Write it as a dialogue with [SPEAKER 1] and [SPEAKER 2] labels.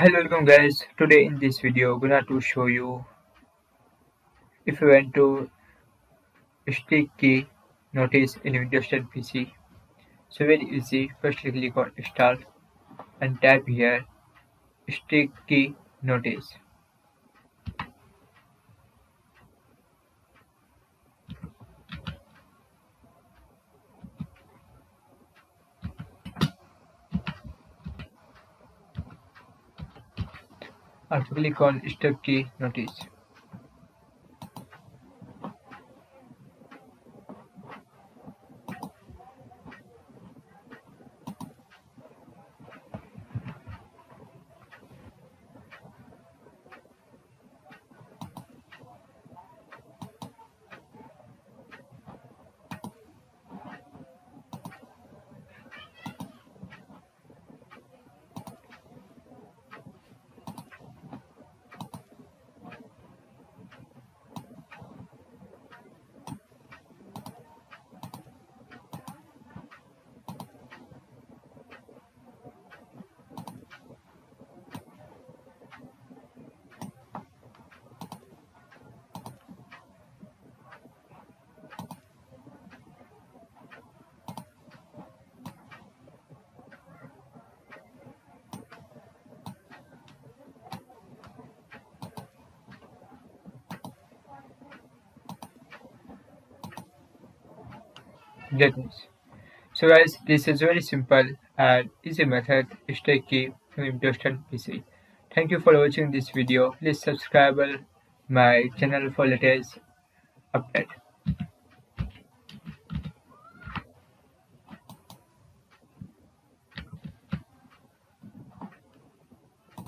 [SPEAKER 1] Hello, welcome guys. Today in this video, gonna to show you if you want to stick key notice in Windows 10 PC. So very easy. Firstly click on Start and tap here stick key notice. After click on stick key notice. That is. So guys, this is very simple and easy method stick key in Windows 10 PC. Thank you for watching this video. Please subscribe my channel for latest update.